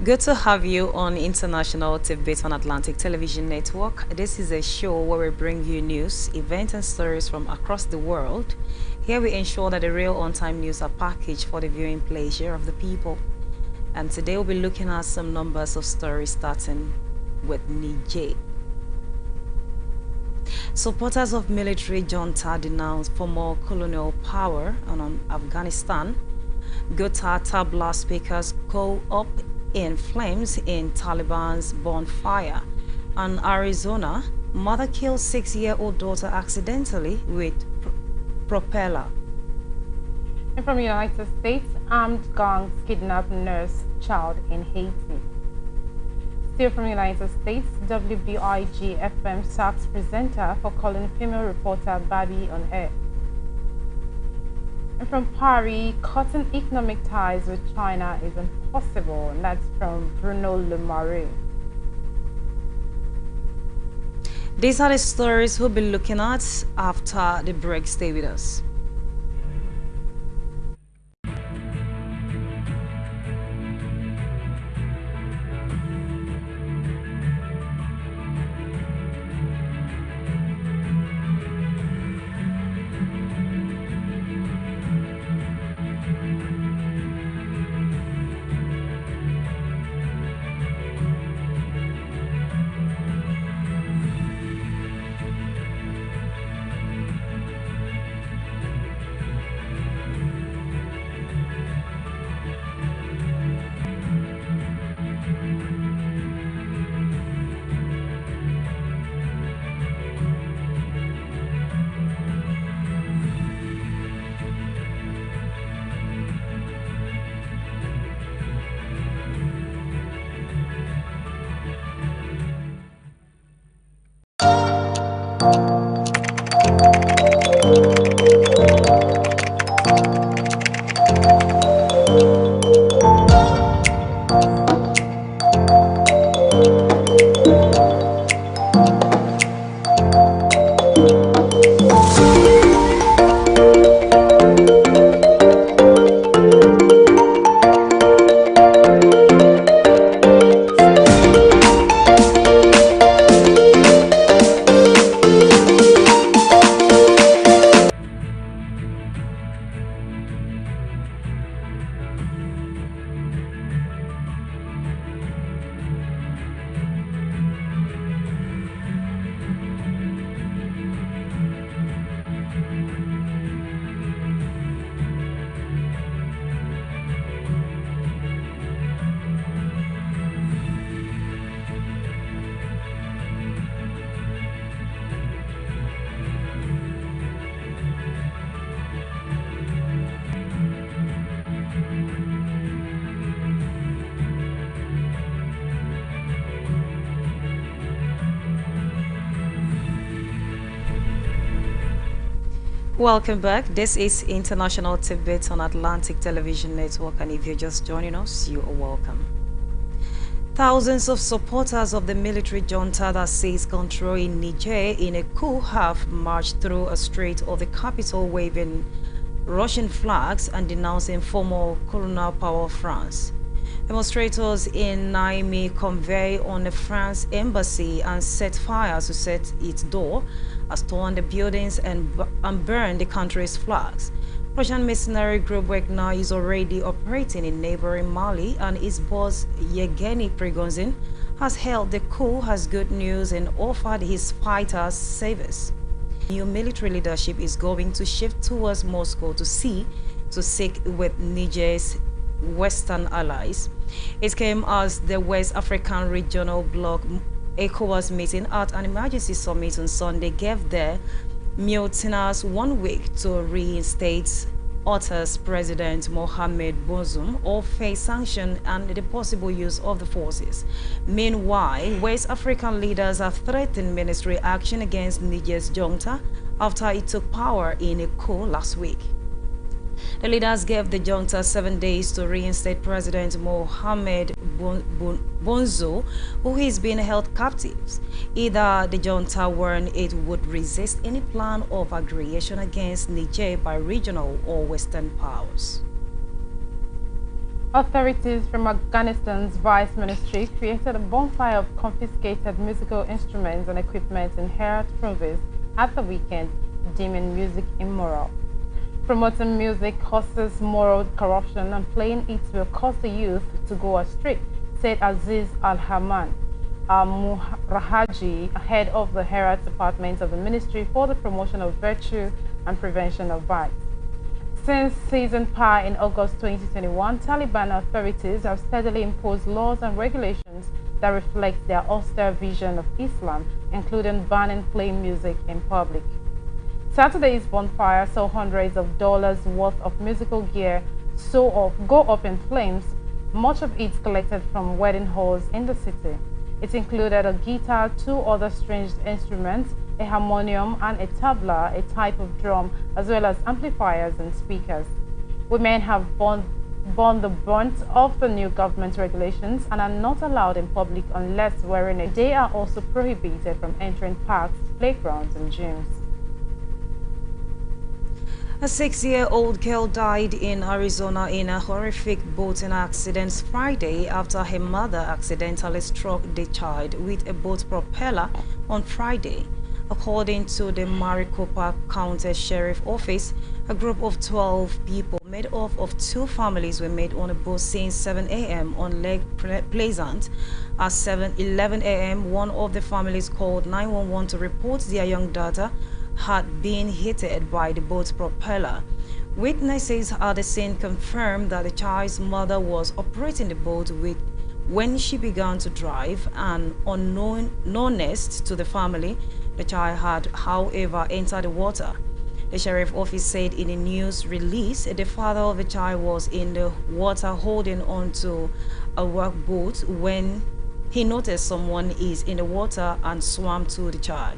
Good to have you on International Tit-Bits on Atlantic Television Network. This is a show where we bring you news, events, and stories from across the world. Here we ensure that the real on-time news are packaged for the viewing pleasure of the people. And today we'll be looking at some numbers of stories starting with Niger. Supporters of military junta denounce for more colonial power on Afghanistan. Guitar tabla speakers go up in flames in Taliban's bonfire. And Arizona, mother kills 6-year-old daughter accidentally with propeller. And from the United States, armed gangs kidnap nurse child in Haiti. Still from the United States, WBIG FM sacks presenter for calling female reporter Barbie on air. And from Paris, cutting economic ties with China is impossible. And that's from Bruno Le Marais. These are the stories we'll be looking at after the break. Stay with us. Welcome back. This is International Tit-Bits on Atlantic Television Network, and if you're just joining us, you are welcome. Thousands of supporters of the military junta that seized control in Niger in a coup have marched through a street of the capital waving Russian flags and denouncing former colonial power of France. Demonstrators in Niamey convey on the France embassy and set fire to set its door, storm the buildings and burn the country's flags. Russian mercenary group Wagner is already operating in neighboring Mali, and its boss Yevgeny Prigozhin has hailed the coup as good news and offered his fighters service. New military leadership is going to shift towards Moscow to seek with Niger's Western allies. It came as the West African Regional Bloc ECOWAS meeting at an emergency summit on Sunday gave the mutinous 1 week to reinstate Otter's President Mohamed Bazoum or face sanction and the possible use of the forces. Meanwhile, West African leaders have threatened military action against Niger's junta after it took power in a coup last week. The leaders gave the junta 7 days to reinstate President Mohamed Bazoum, who is being held captive. Either the junta warned it would resist any plan of aggression against Niger by regional or Western powers. Authorities from Afghanistan's vice ministry created a bonfire of confiscated musical instruments and equipment in Herat province at the weekend, deeming music immoral. Promoting music causes moral corruption and playing it will cause the youth to go astray, said Aziz Al-Haman Al-Muhrahaji, head of the Herat Department of the Ministry for the Promotion of Virtue and Prevention of Vice. Since seizing power in August 2021, Taliban authorities have steadily imposed laws and regulations that reflect their austere vision of Islam, including banning playing music in public. Saturday's bonfire saw hundreds of dollars worth of musical gear go up in flames, much of it collected from wedding halls in the city. It included a guitar, two other stringed instruments, a harmonium and a tabla, a type of drum, as well as amplifiers and speakers. Women have borne the brunt of the new government regulations and are not allowed in public unless wearing it. They are also prohibited from entering parks, playgrounds, and gyms. A 6-year-old girl died in Arizona in a horrific boating accident Friday after her mother accidentally struck the child with a boat propeller on Friday. According to the Maricopa County Sheriff Office, a group of 12 people made up of 2 families were met on a boat since 7 a.m. on Lake Pleasant. At 7:11 a.m., one of the families called 911 to report their young daughter had been hit by the boat's propeller. Witnesses at the scene confirmed that the child's mother was operating the boat when she began to drive, and unknownst to the family, the child had, however, entered the water. The sheriff's office said in a news release the father of the child was in the water holding onto a workboat when he noticed someone is in the water and swam to the child.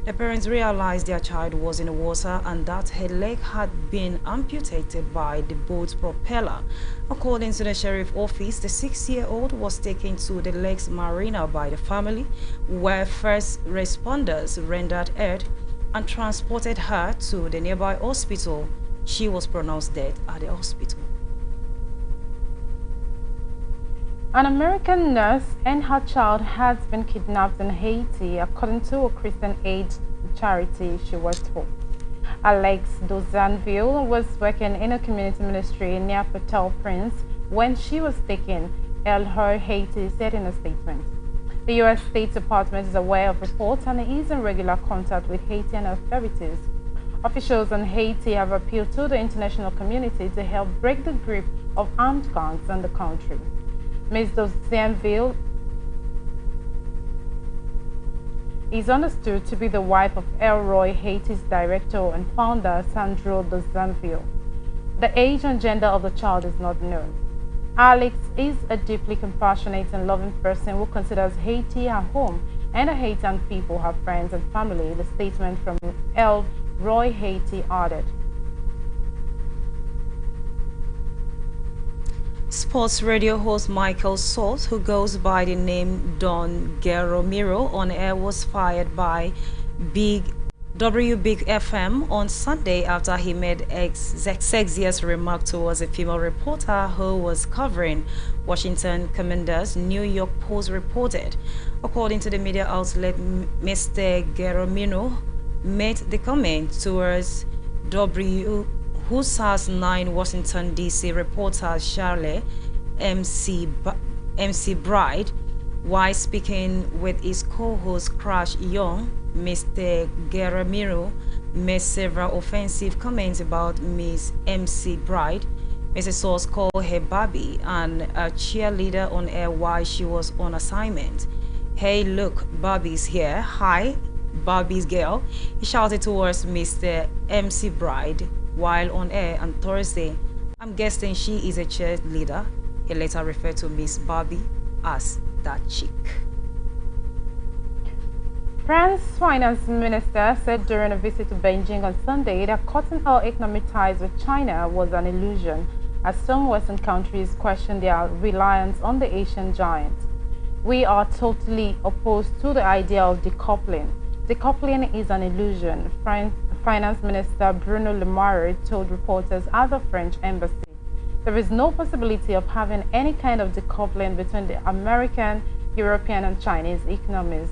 The parents realized their child was in the water and that her leg had been amputated by the boat's propeller. According to the sheriff's office, the 6-year-old was taken to the lake's marina by the family, where first responders rendered aid and transported her to the nearby hospital. She was pronounced dead at the hospital. An American nurse and her child has been kidnapped in Haiti, according to a Christian aid charity she worked for. Alex Dozanville was working in a community ministry near Port-au-Prince when she was taken, El Haiti said in a statement. The U.S. State Department is aware of reports and is in regular contact with Haitian authorities. Officials in Haiti have appealed to the international community to help break the grip of armed gangs in the country. Ms. Dozanville is understood to be the wife of Elroy Haiti's director and founder, Sandro Dozanville. The age and gender of the child is not known. Alex is a deeply compassionate and loving person who considers Haiti her home and the Haitian people her friends and family, the statement from Elroy Haiti added. Sports radio host Michael Salt, who goes by the name Don Geromiro on air, was fired by Big FM on Sunday after he made sexiest remark towards a female reporter who was covering Washington Commanders, New York Post reported. According to the media outlet, Mr. Geromino made the comment towards WHUSA's 9 Washington, D.C. reporter Charlotte MC Bride, while speaking with his co-host Crash Young. Mr. Geromiro made several offensive comments about Miss MC Bride. Mrs. Sauce called her Barbie and a cheerleader on air while she was on assignment. "Hey, look, Barbie's here. Hi, Barbie's girl," he shouted towards Mr. MC Bride while on air on Thursday. "I'm guessing she is a cheerleader." He later referred to Miss Barbie as that chick. France's finance minister said during a visit to Beijing on Sunday that cutting our economic ties with China was an illusion, as some Western countries question their reliance on the Asian giant. "We are totally opposed to the idea of decoupling. Decoupling is an illusion," Finance Minister Bruno Le Maire told reporters at the French embassy. there is no possibility of having any kind of decoupling between the American, European, and Chinese economies.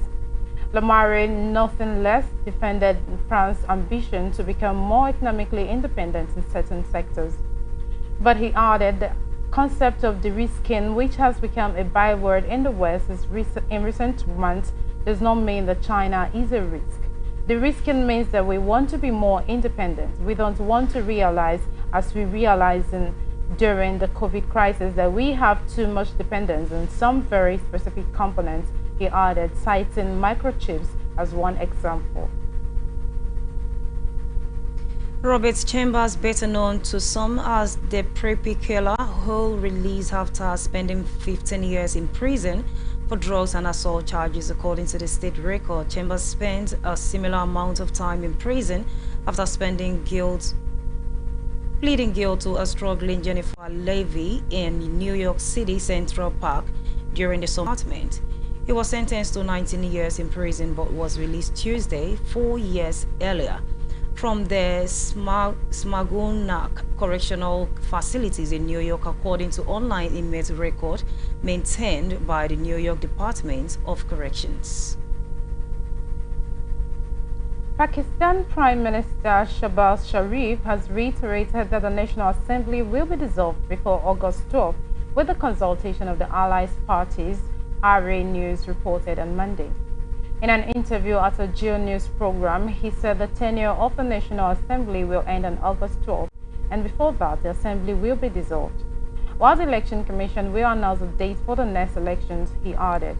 Lemare, nothing less, defended France's ambition to become more economically independent in certain sectors. But he added the concept of de-risking, which has become a byword in the West in recent months, does not mean that China is a risk. De-risking means that we want to be more independent. We don't want to realize, as we realized during the COVID crisis, that we have too much dependence on some very specific components, he added, citing microchips as one example. Robert Chambers, better known to some as the Preppy Killer, who released after spending 15 years in prison for drugs and assault charges, according to the state record. Chambers spent a similar amount of time in prison after pleading guilty to a struggling Jennifer Levy in New York City Central Park during the summer. He was sentenced to 19 years in prison but was released Tuesday, 4 years earlier, from the Smagunak Correctional Facilities in New York, according to online inmate record maintained by the New York Department of Corrections. Pakistan Prime Minister Shehbaz Sharif has reiterated that the National Assembly will be dissolved before August 12 with the consultation of the allies parties, RA News reported on Monday. In an interview at a Geo News program, he said the tenure of the National Assembly will end on August 12, and before that, the Assembly will be dissolved. While the Election Commission will announce a date for the next elections, he added.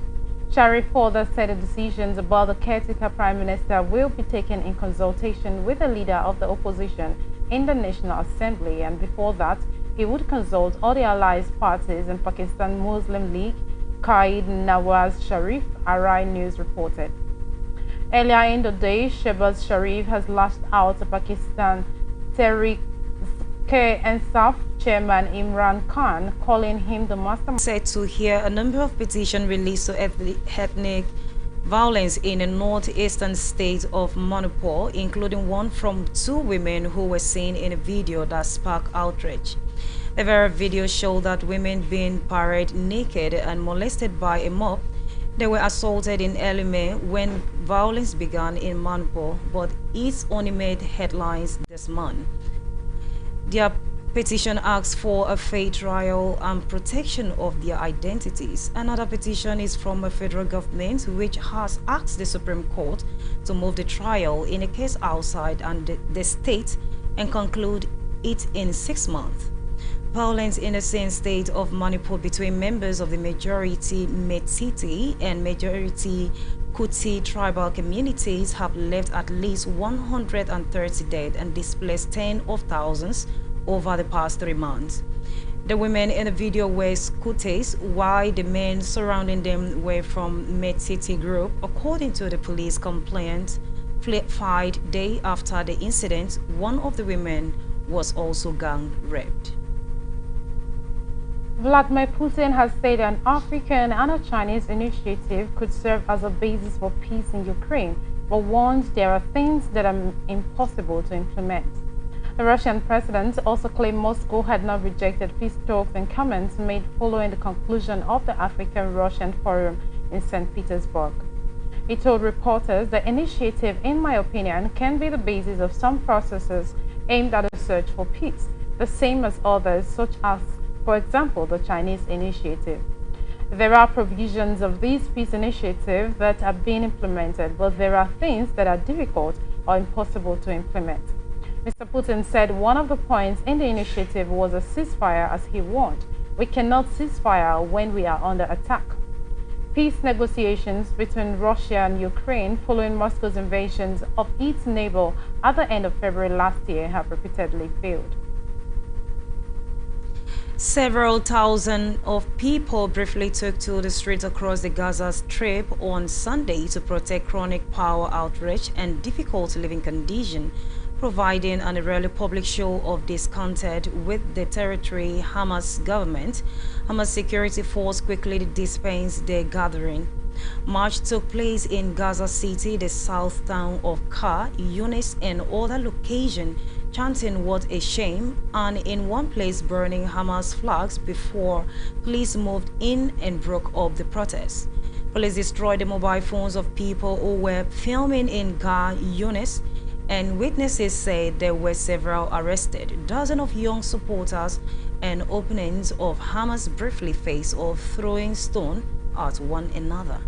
Sharif further said the decisions about the caretaker Prime Minister will be taken in consultation with the leader of the opposition in the National Assembly, and before that, he would consult all the allies parties in Pakistan Muslim League, Qaid Nawaz Sharif, RI News reported. Earlier in the day, Shehbaz Sharif has lashed out to Pakistan Tehreek-e-Insaf chairman Imran Khan, calling him the mastermind. Said to hear a number of petitions released to ethnic violence in the northeastern state of Manipur, including one from 2 women who were seen in a video that sparked outrage. The very video showed that women being paraded naked and molested by a mob. They were assaulted in early May when violence began in Manipur, but it only made headlines this month. Their petition asks for a fair trial and protection of their identities. Another petition is from a federal government which has asked the Supreme Court to move the trial in a case outside and the state and conclude it in 6 months. Violence in the same state of Manipur between members of the majority Meitei and majority Kuti tribal communities have left at least 130 dead and displaced tens of thousands over the past 3 months. The women in the video were Kutis, while the men surrounding them were from Meitei group, according to the police complaint filed day after the incident. One of the women was also gang raped. Vladimir Putin has said an African and a Chinese initiative could serve as a basis for peace in Ukraine, but warns there are things that are impossible to implement. The Russian president also claimed Moscow had not rejected peace talks in comments made following the conclusion of the African-Russian Forum in St. Petersburg. He told reporters the initiative, in my opinion, can be the basis of some processes aimed at a search for peace, the same as others, such as, for example, the Chinese initiative. There are provisions of this peace initiative that are being implemented, but there are things that are difficult or impossible to implement. Mr. Putin said one of the points in the initiative was a ceasefire, as he warned. We cannot ceasefire when we are under attack. Peace negotiations between Russia and Ukraine following Moscow's invasions of its neighbor at the end of February last year have repeatedly failed. Several thousand of people briefly took to the streets across the Gaza Strip on Sunday to protest chronic power outage and difficult living conditions, providing an Israeli public show of discontent with the territory Hamas government. Hamas security force quickly dispersed the gathering. March took place in Gaza City, the south town of Khan Yunis, and other locations chanting "What a shame," and in one place burning Hamas flags before police moved in and broke up the protest. Police destroyed the mobile phones of people who were filming in Khan Yunis, and witnesses say there were several arrested. Dozens of young supporters and opponents of Hamas briefly faced off, throwing stones at one another.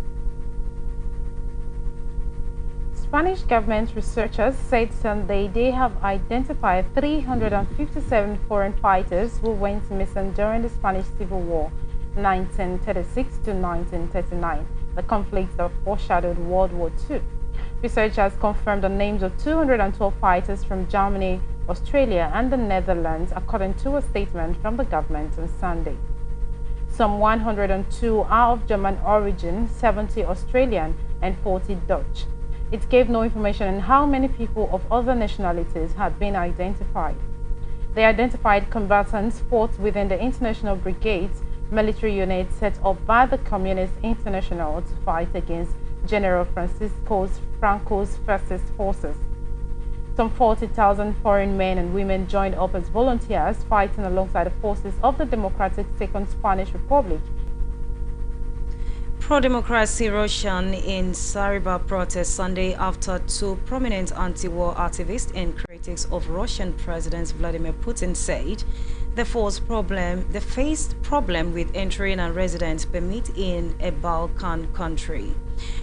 Spanish government researchers said Sunday they have identified 357 foreign fighters who went missing during the Spanish Civil War, 1936 to 1939, the conflict that foreshadowed World War II. Researchers confirmed the names of 212 fighters from Germany, Australia, and the Netherlands, according to a statement from the government on Sunday. Some 102 are of German origin, 70 Australian, and 40 Dutch. It gave no information on how many people of other nationalities had been identified. The identified combatants fought within the International Brigades, military unit set up by the Communist International to fight against General Franco's fascist forces. Some 40,000 foreign men and women joined up as volunteers, fighting alongside the forces of the Democratic Second Spanish Republic. Pro-democracy Russian in Sariba protest Sunday after two prominent anti-war activists and critics of Russian President Vladimir Putin said they faced problem with entering a residence permit in a Balkan country.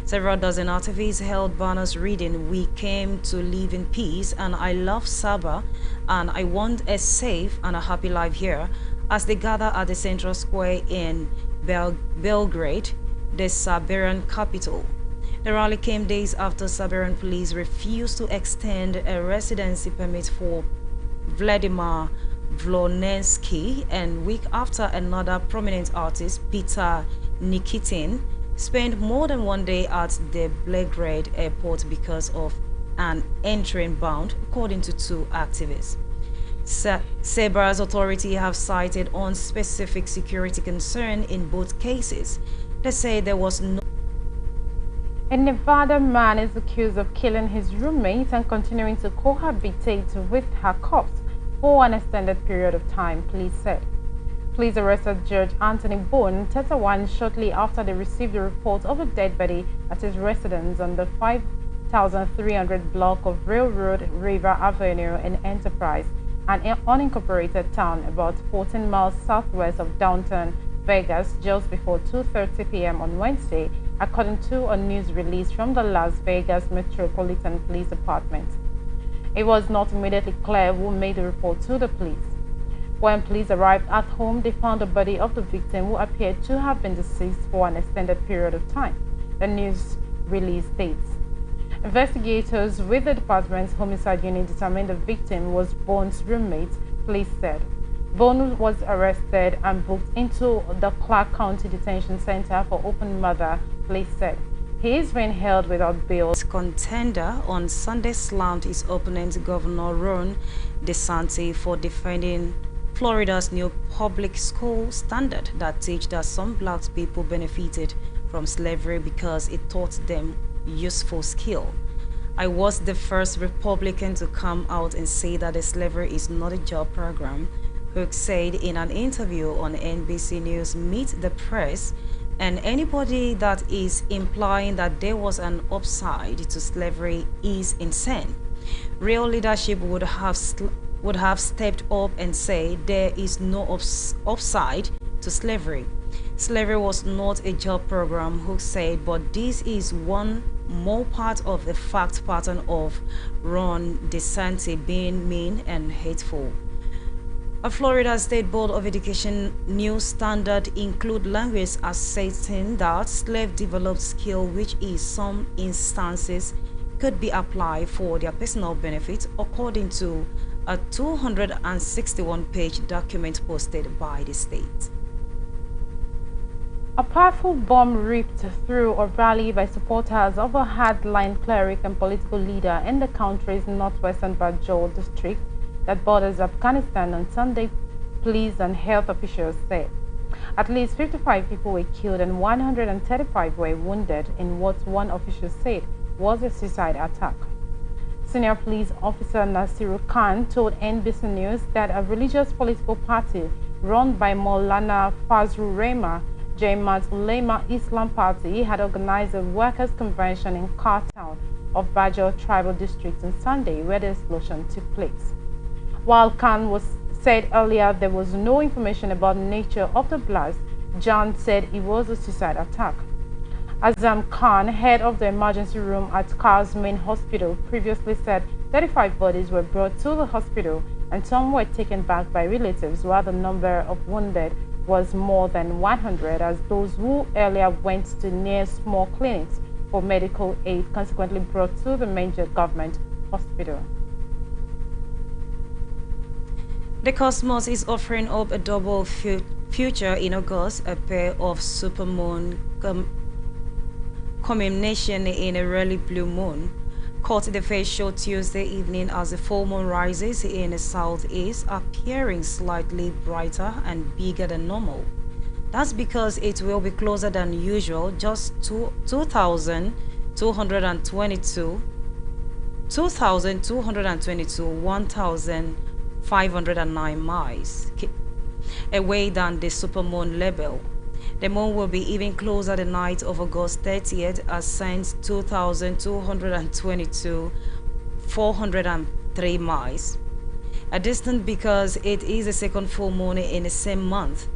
Several dozen activists held banners reading, "We came to live in peace and I love Saba and I want a safe and a happy life here," as they gather at the central square in Belgrade, the Serbian capital. The rally came days after Serbian police refused to extend a residency permit for Vladimir Vlonensky, and week after another prominent artist, Peter Nikitin, spent more than one day at the Belgrade airport because of an entering ban, according to two activists. Serbia's authorities have cited unspecific security concern in both cases. They say there was no... A Nevada man is accused of killing his roommate and continuing to cohabitate with her corpse for an extended period of time, police said. Police arrested Judge Anthony Bone, 31, shortly after they received a report of a dead body at his residence on the 5,300 block of Railroad River Avenue in Enterprise, an unincorporated town about 14 miles southwest of downtown Vegas, just before 2:30 p.m. on Wednesday, according to a news release from the Las Vegas Metropolitan Police Department. It was not immediately clear who made the report to the police. When police arrived at home, they found the body of the victim, who appeared to have been deceased for an extended period of time, the news release states. Investigators with the department's homicide unit determined the victim was Bone's roommate, police said. Bone was arrested and booked into the Clark County Detention Center for open murder, police said. He is being held without bail. Contender on Sunday slammed his opponent, Governor Ron DeSantis, for defending Florida's new public school standard that teach that some black people benefited from slavery because it taught them useful skill. "I was the first Republican to come out and say that the slavery is not a job program," Hook said in an interview on NBC News Meet the Press, and anybody that is implying that there was an upside to slavery is insane. Real leadership would have stepped up and said there is no upside to slavery. Slavery was not a job program, Hook said, but this is one more part of the fact pattern of Ron DeSantis being mean and hateful. A Florida State Board of Education new standard include language asserting that slave developed skill, which in some instances could be applied for their personal benefit, according to a 261-page document posted by the state. A powerful bomb ripped through a rally by supporters of a hardline cleric and political leader in the country's northwestern Bajol district that borders Afghanistan on Sunday, police and health officials said. At least 55 people were killed and 135 were wounded in what one official said was a suicide attack. Senior police officer Nasiru Khan told NBC News that a religious political party run by Maulana Fazlur Rehman, Jamaat Ulema Islam Party, had organized a workers' convention in Kar town of Bajor tribal district on Sunday, where the explosion took place. While Khan said earlier there was no information about the nature of the blast, John said it was a suicide attack. Azam Khan, head of the emergency room at Kar's main hospital, previously said 35 bodies were brought to the hospital and some were taken back by relatives, while the number of wounded was more than 100, as those who earlier went to near small clinics for medical aid consequently brought to the major government hospital. The Cosmos is offering up a double future in August, a pair of supermoon combination in a rarely blue moon. Caught the face show Tuesday evening as the full moon rises in the southeast, appearing slightly brighter and bigger than normal. That's because it will be closer than usual, just 1,522 miles away than the supermoon level. The moon will be even closer the night of August 30th, as since 2,222 403 miles. A distance because it is the second full moon in the same month.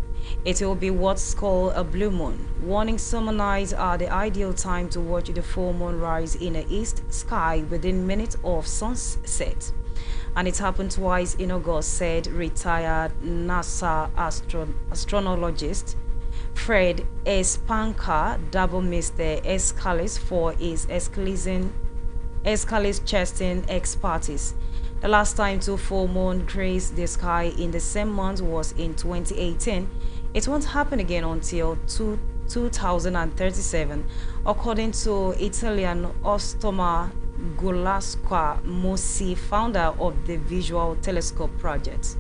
It will be what's called a blue moon. Warning: summer nights are the ideal time to watch the full moon rise in the east sky within minutes of sunset. And it happened twice in August, said retired NASA astronologist Fred Espanca double Mr. Escalise for his Escalise chasing expertise. The last time two full moon graced the sky in the same month was in 2018. It won't happen again until 2037, according to Italian astronomer Gulasqua Musi, founder of the Visual Telescope Project.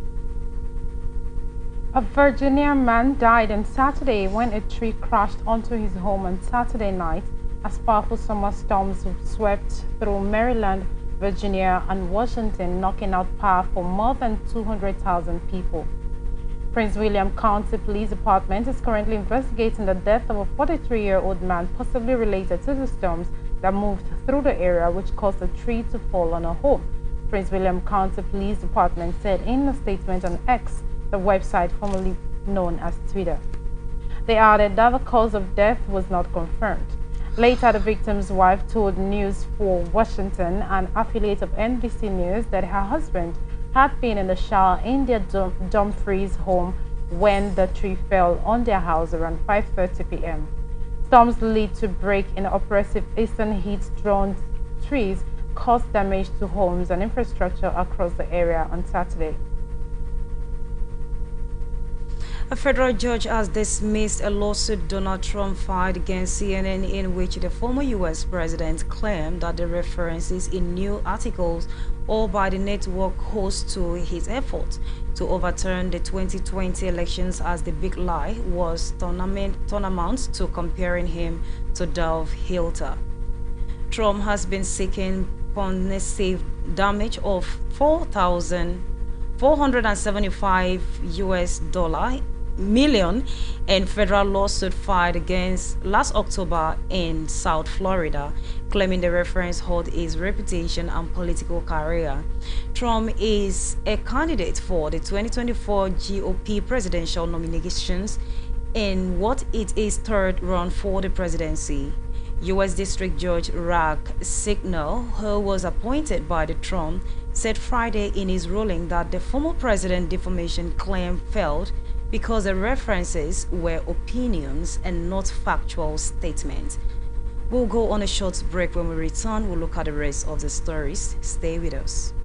A Virginia man died on Saturday when a tree crashed onto his home on Saturday night as powerful summer storms swept through Maryland, Virginia, and Washington, knocking out power for more than 200,000 people. Prince William County Police Department is currently investigating the death of a 43-year-old man possibly related to the storms that moved through the area, which caused a tree to fall on a home. Prince William County Police Department said in a statement on X, the website formerly known as Twitter. They added that the cause of death was not confirmed. Later, the victim's wife told News for Washington, an affiliate of NBC News, that her husband had been in the shower in their Dumfries home when the tree fell on their house around 5:30 p.m. Storms lead to break in oppressive eastern heat-drawn trees caused damage to homes and infrastructure across the area on Saturday. A federal judge has dismissed a lawsuit Donald Trump filed against CNN, in which the former U.S. president claimed that the references in new articles or by the network host to his effort to overturn the 2020 elections as the big lie was tantamount to comparing him to Dolph Hitler. Trump has been seeking punitive damage of $475 million in federal lawsuit filed against last October in South Florida, claiming the reference hurt his reputation and political career. Trump is a candidate for the 2024 GOP presidential nominations in what it is third run for the presidency. U.S. District Judge Rack Signal, who was appointed by the Trump, said Friday in his ruling that the former president defamation claim failed because the references were opinions and not factual statements. We'll go on a short break. When we return, we'll look at the rest of the stories. Stay with us.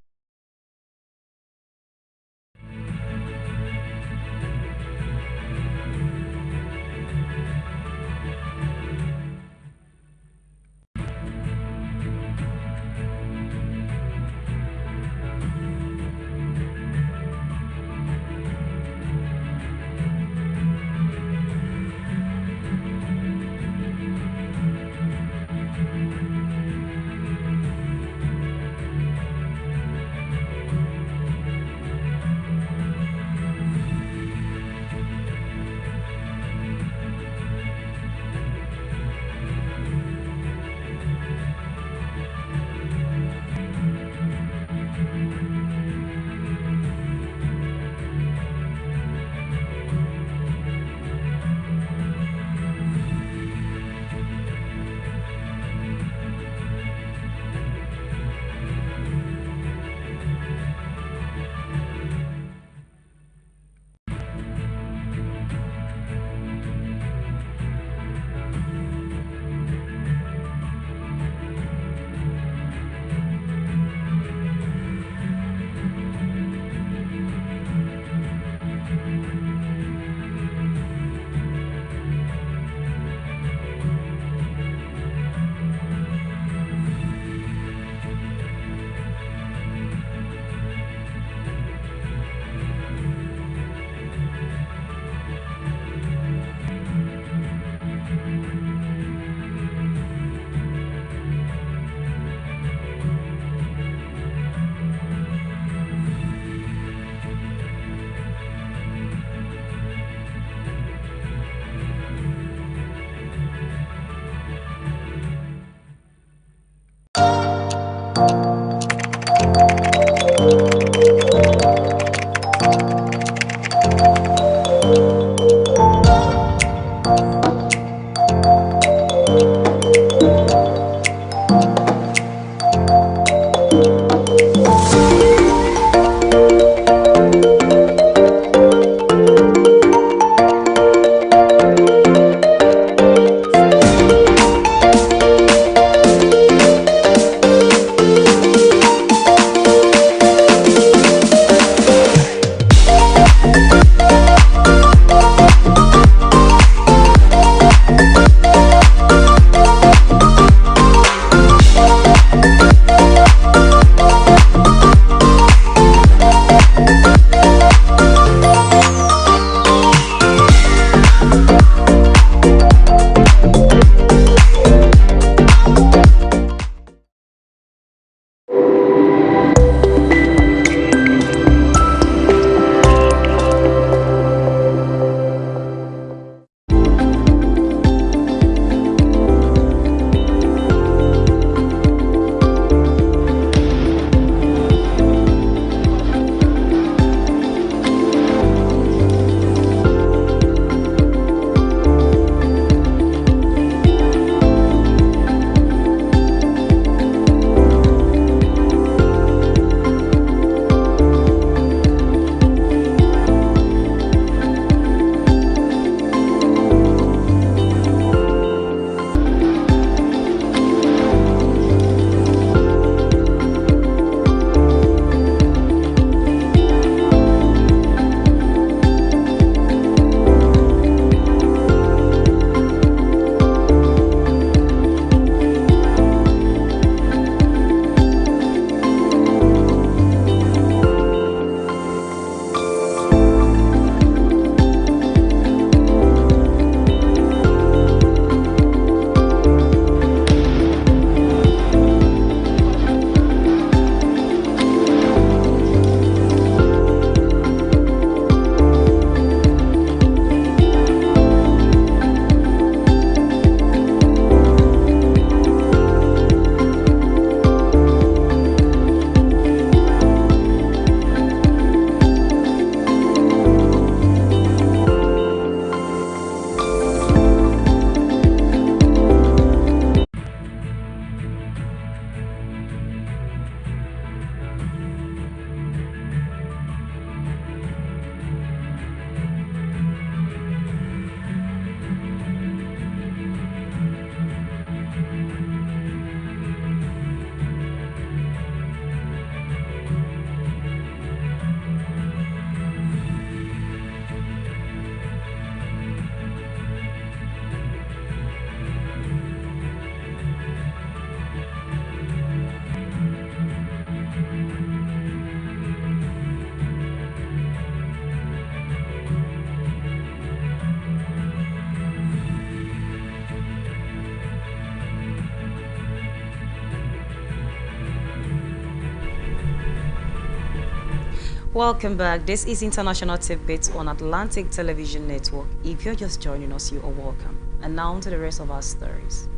Welcome back. This is International Tit-Bits on Atlantic Television Network. If you're just joining us, you are welcome. And now to the rest of our stories.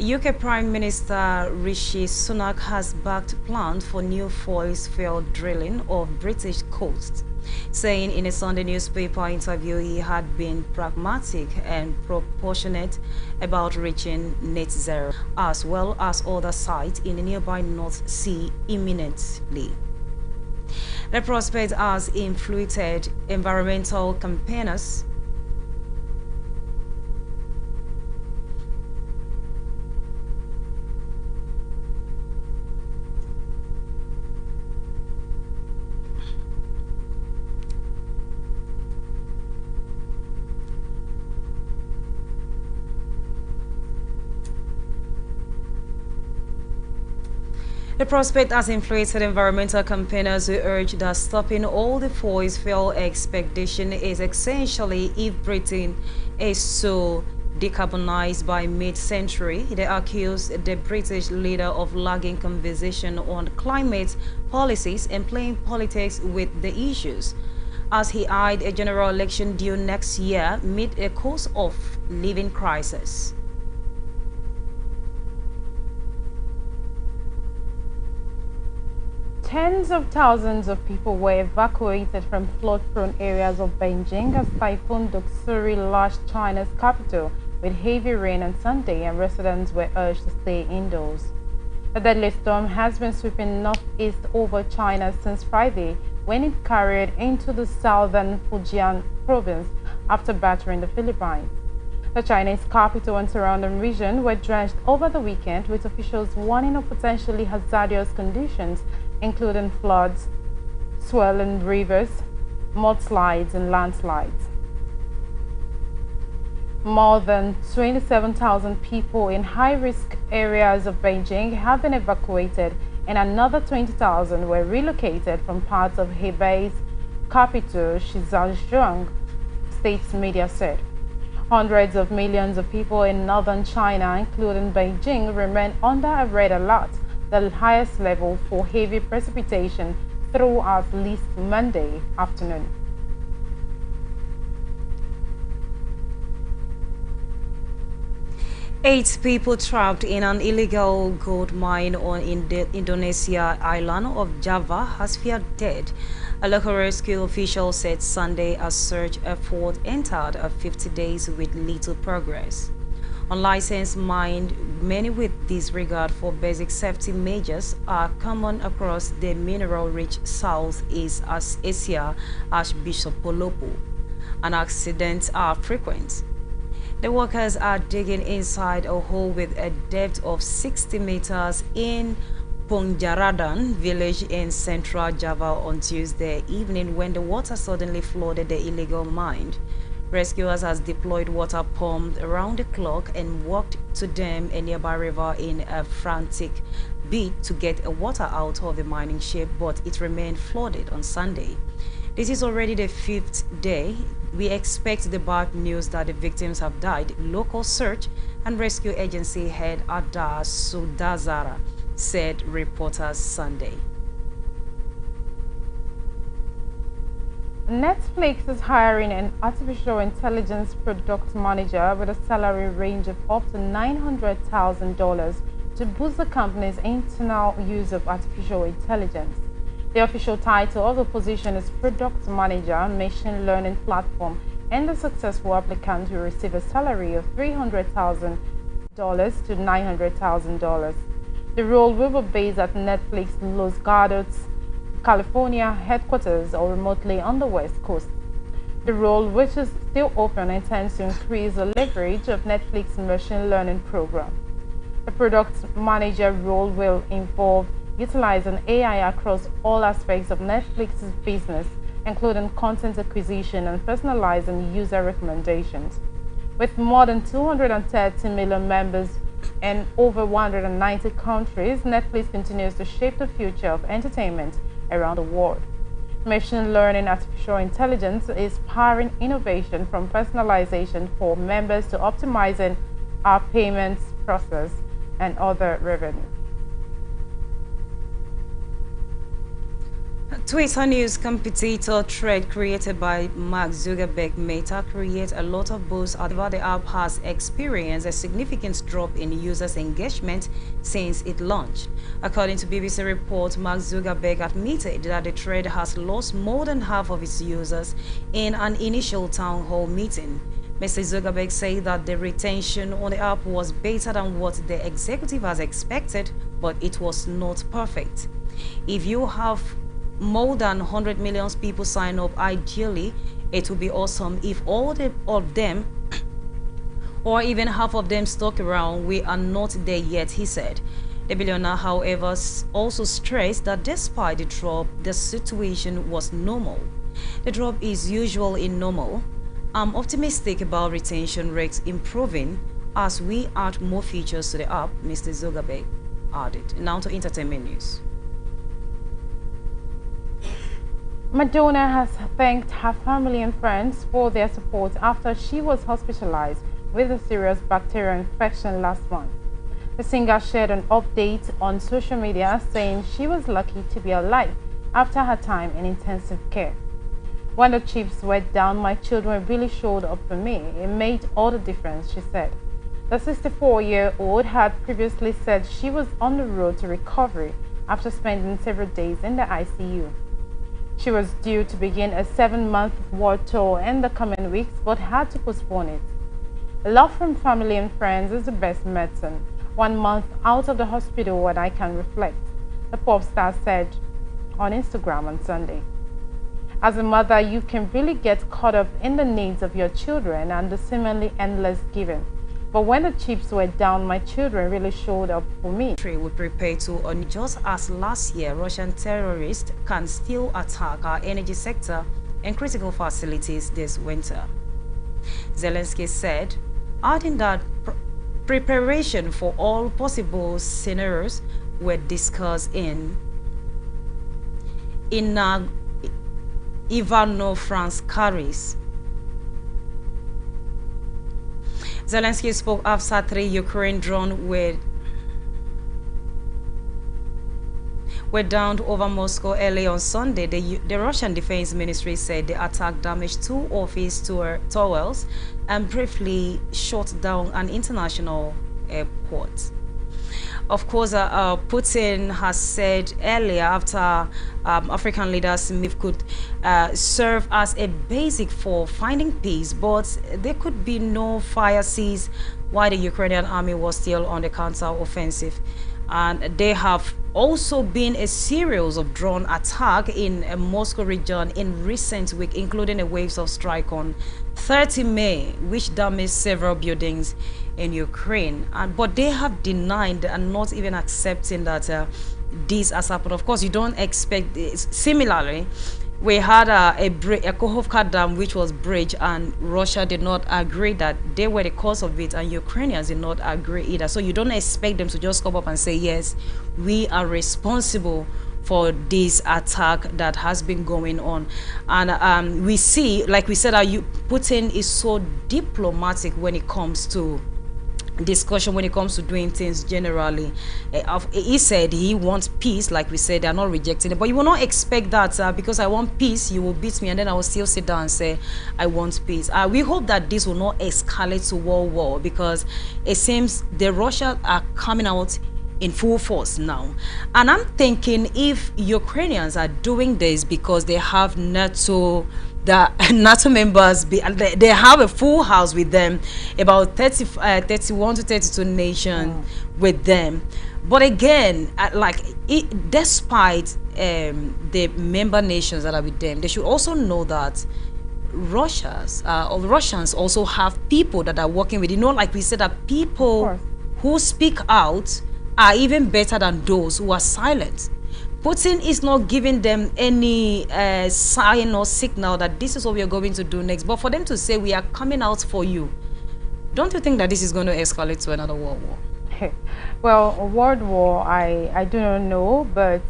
UK Prime Minister Rishi Sunak has backed plans for new oil field drilling off British coast, saying in a Sunday newspaper interview he had been pragmatic and proportionate about reaching net zero, as well as other sites in the nearby North Sea imminently. The prospect has influenced environmental campaigners The prospect has influenced environmental campaigners who urge that stopping all the fossil fuel expedition is essentially if Britain is to decarbonize by mid-century. They accuse the British leader of lagging conversation on climate policies and playing politics with the issues, as he eyed a general election due next year amid a cost of living crisis. Tens of thousands of people were evacuated from flood-prone areas of Beijing as Typhoon Doksuri lashed China's capital with heavy rain on Sunday, and residents were urged to stay indoors. The deadly storm has been sweeping northeast over China since Friday, when it carried into the southern Fujian province after battering the Philippines. The Chinese capital and surrounding region were drenched over the weekend, with officials warning of potentially hazardous conditions including floods, swollen rivers, mudslides, and landslides. More than 27,000 people in high-risk areas of Beijing have been evacuated, and another 20,000 were relocated from parts of Hebei's capital, Zhejiang, state media said. Hundreds of millions of people in northern China, including Beijing, remain under a red alert, the highest level for heavy precipitation through at least Monday afternoon. Eight people trapped in an illegal gold mine on Indonesia island of Java has feared dead. A local rescue official said Sunday a search effort entered 50 days with little progress. Unlicensed mine, many with disregard for basic safety measures, are common across the mineral-rich Southeast Asia Archbishop Polopo, and accidents are frequent. The workers are digging inside a hole with a depth of 60 meters in Pungjaradan village in central Java on Tuesday evening when the water suddenly flooded the illegal mine. Rescuers has deployed water pumps around the clock and walked to dam a nearby river in a frantic bid to get water out of the mining shaft, but it remained flooded on Sunday. This is already the fifth day. We expect the bad news that the victims have died. Local search and rescue agency head Adar Sudazara said reporters Sunday. Netflix is hiring an artificial intelligence product manager with a salary range of up to $900,000 to boost the company's internal use of artificial intelligence. The official title of the position is Product Manager, Machine Learning Platform, and the successful applicant will receive a salary of $300,000 to $900,000. The role will be based at Netflix Los Gatos, California headquarters or remotely on the West Coast. The role, which is still open, intends to increase the leverage of Netflix's machine learning program. The product manager role will involve utilizing AI across all aspects of Netflix's business, including content acquisition and personalizing user recommendations. With more than 230 million members in over 190 countries, Netflix continues to shape the future of entertainment around the world. Machine learning artificial intelligence is powering innovation from personalization for members to optimizing our payments process and other revenue. Twitter news competitor thread created by Mark Zuckerberg Meta creates a lot of buzz. However, the app has experienced a significant drop in users' engagement since it launched. According to BBC report, Mark Zuckerberg admitted that the thread has lost more than half of its users in an initial town hall meeting. Mr. Zuckerberg said that the retention on the app was better than what the executive has expected, but it was not perfect. If you have more than 100 million people sign up, ideally, it would be awesome if all of them or even half of them stuck around. We are not there yet, he said. The billionaire, however, also stressed that despite the drop, the situation was normal. The drop is usual in normal. I'm optimistic about retention rates improving as we add more features to the app, Mr. Zuckerberg added. Now to entertainment news. Madonna has thanked her family and friends for their support after she was hospitalized with a serious bacterial infection last month. The singer shared an update on social media saying she was lucky to be alive after her time in intensive care. When the chips went down, my children really showed up for me. It made all the difference, she said. The 64-year-old had previously said she was on the road to recovery after spending several days in the ICU. She was due to begin a 7-month world tour in the coming weeks, but had to postpone it. Love from family and friends is the best medicine. 1 month out of the hospital and I can reflect, the pop star said on Instagram on Sunday. As a mother, you can really get caught up in the needs of your children and the seemingly endless giving. But when the chips were down, my children really showed up for me. We prepare to, just as last year, Russian terrorists can still attack our energy sector and critical facilities this winter. Zelensky said, adding that preparation for all possible scenarios were discussed in Ivano-Frankivsk. Zelensky spoke after 3 Ukraine drones were downed over Moscow early on Sunday. The Russian Defense Ministry said the attack damaged 2 office towers and briefly shut down an international airport. Of course, Putin has said earlier after African leaders could serve as a basic for finding peace, but there could be no fire cease while the Ukrainian army was still on the counter-offensive. And there have also been a series of drone attacks in a Moscow region in recent weeks, including a waves of strike on 30 May, which damaged several buildings in Ukraine. But they have denied and not even accepting that this has happened. Of course, you don't expect this. Similarly, we had a Kakhovka dam which was breached, and Russia did not agree that they were the cause of it, and Ukrainians did not agree either. So you don't expect them to just come up and say, yes, we are responsible for this attack that has been going on. And we see, like we said, Putin is so diplomatic when it comes to discussion, when it comes to doing things generally. He said he wants peace. Like we said, they're not rejecting it, but you will not expect that because I want peace, you will beat me, and then I will still sit down and say I want peace. We hope that this will not escalate to world war, because it seems the Russia are coming out in full force now. And I'm thinking, if Ukrainians are doing this because they have NATO, the NATO members, they have a full house with them, about 31 to 32 nations with them. But again, despite the member nations that are with them, they should also know that Russians also have people that are working with, like we said, that people who speak out are even better than those who are silent. Putin is not giving them any sign or signal that this is what we are going to do next. But for them to say we are coming out for you, don't you think that this is going to escalate to another world war? Well, a world war, I do not know, but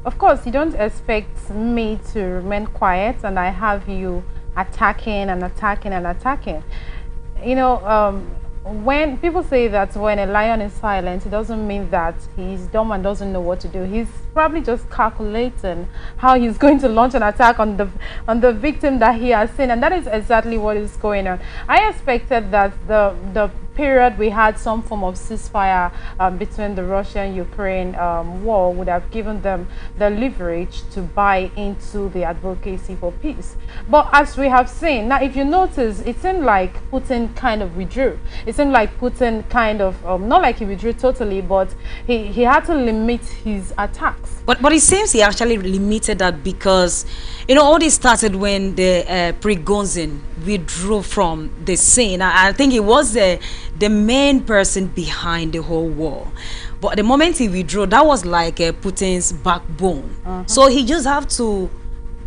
of course you don't expect me to remain quiet and I have you attacking and attacking and attacking. You know, when people say that when a lion is silent, it doesn't mean that he's dumb and doesn't know what to do. He's probably just calculating how he's going to launch an attack on the victim that he has seen, and that is exactly what is going on. I expected that the period we had some form of ceasefire between the Russia-Ukraine war would have given them the leverage to buy into the advocacy for peace. But as we have seen, now if you notice, it seemed like Putin kind of withdrew. It seemed like Putin kind of, not like he withdrew totally, but he had to limit his attacks. But it seems he actually limited that because, you know, all this started when the Prigozhin withdrew from the scene. I think he was the main person behind the whole war. But the moment he withdrew, that was like Putin's backbone. So he just have to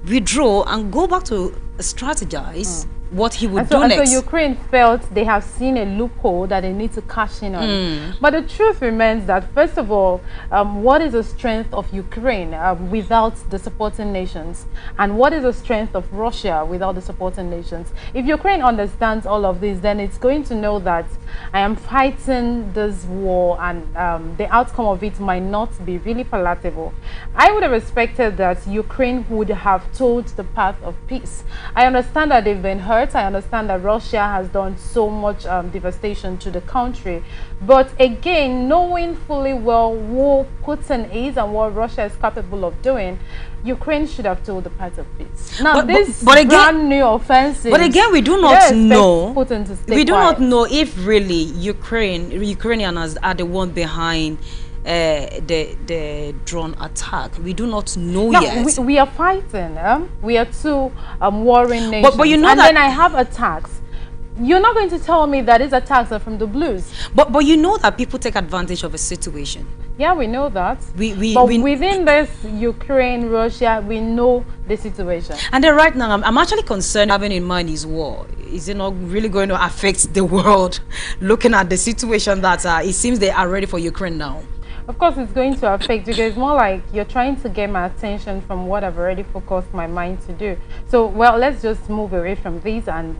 withdraw and go back to strategize what he would do next. So Ukraine felt they have seen a loophole that they need to cash in on. But the truth remains that, first of all, what is the strength of Ukraine without the supporting nations? And what is the strength of Russia without the supporting nations? If Ukraine understands all of this, then it's going to know that I am fighting this war, and the outcome of it might not be really palatable. I would have expected that Ukraine would have told the path of peace. I understand that they've been hurt. I understand that Russia has done so much devastation to the country. But again, knowing fully well who Putin is and what Russia is capable of doing, Ukraine should have told the path of peace. Now, but again, brand new offensive. But again, we do not know. Putin to stay we do quiet. not know if really Ukrainians are the one behind the drone attack. We do not know yet. We are fighting. We are two warring nations. But you know and that, then I have attacks. You're not going to tell me that these attacks are from the blues. But you know that people take advantage of a situation. Yeah, we know that. But within this Ukraine, Russia, we know the situation. And then right now, I'm actually concerned having in mind is war. Is it not really going to affect the world? Looking at the situation that it seems they are ready for Ukraine now. Of course, it's going to affect, because it's more like you're trying to get my attention from what I've already focused my mind to do. So, well, let's just move away from these and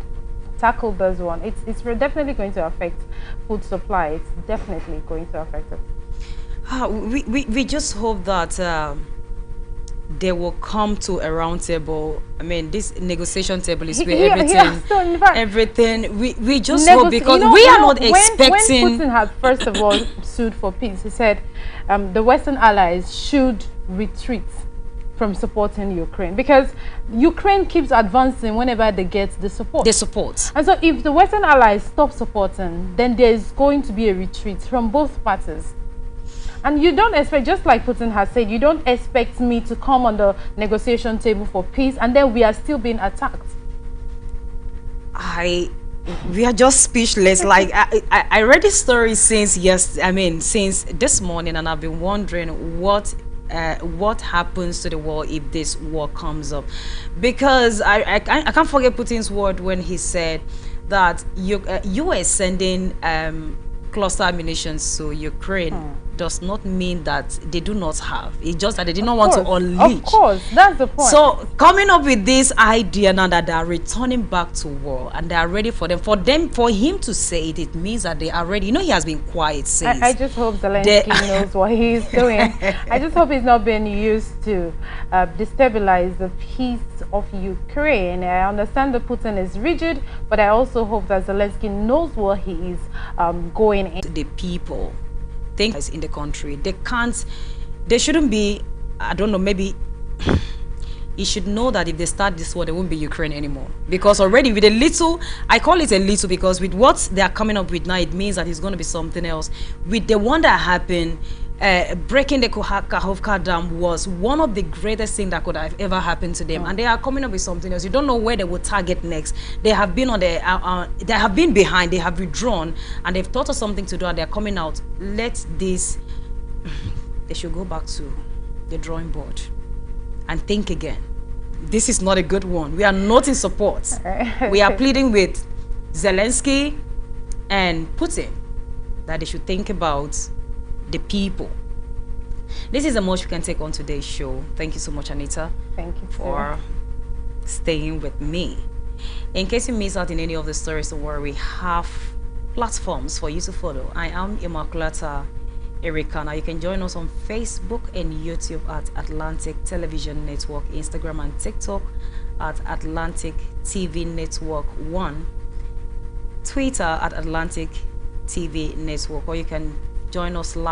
tackle this one. It's definitely going to affect food supply. It's definitely going to affect it. We just hope that they will come to a round table. I mean, this negotiation table is where everything. We just hope, because we are not expecting. When Putin had first of all sued for peace, he said the Western allies should retreat from supporting Ukraine, because Ukraine keeps advancing whenever they get the support. The support. And so if the Western allies stop supporting, then there is going to be a retreat from both parties. And you don't expect, just like Putin has said, you don't expect me to come on the negotiation table for peace and then we are still being attacked. We are just speechless. Like I read this story since since this morning, and I've been wondering what happens to the war if this war comes up, because I can't forget Putin's word when he said that US sending cluster ammunitions to Ukraine does not mean that they do not have. It's just that they did not want to unleash. Of course, that's the point. So coming up with this idea now that they are returning back to war and they are ready for him to say it, it means that they are ready. You know, he has been quiet since. I just hope Zelensky knows what he's doing. I just hope he's not being used to destabilize the peace of Ukraine. I understand that Putin is rigid, but I also hope that Zelensky knows what he is going in. The people think in the country, they shouldn't be, I don't know, maybe he should know that if they start this war, there won't be Ukraine anymore. Because already with a little, I call it a little because with what they are coming up with now, it means that it's going to be something else. With the one that happened, breaking the Kakhovka Dam was one of the greatest things that could have ever happened to them, and they are coming up with something else. You don't know where they will target next. They have been on the they have been behind, they have withdrawn, and they've thought of something to do, and they're coming out. Let this, they should go back to the drawing board and think again. This is not a good one. We are not in support. We are pleading with Zelensky and Putin that they should think about the people. This is the most we can take on today's show. Thank you so much, Anita. Thank you for staying with me. In case you miss out in any of the stories, don't worry, we have platforms for you to follow. I am Immaculata Ericana. You can join us on Facebook and YouTube at Atlantic Television Network, Instagram and TikTok at Atlantic TV Network 1, Twitter at Atlantic TV Network, or you can join us live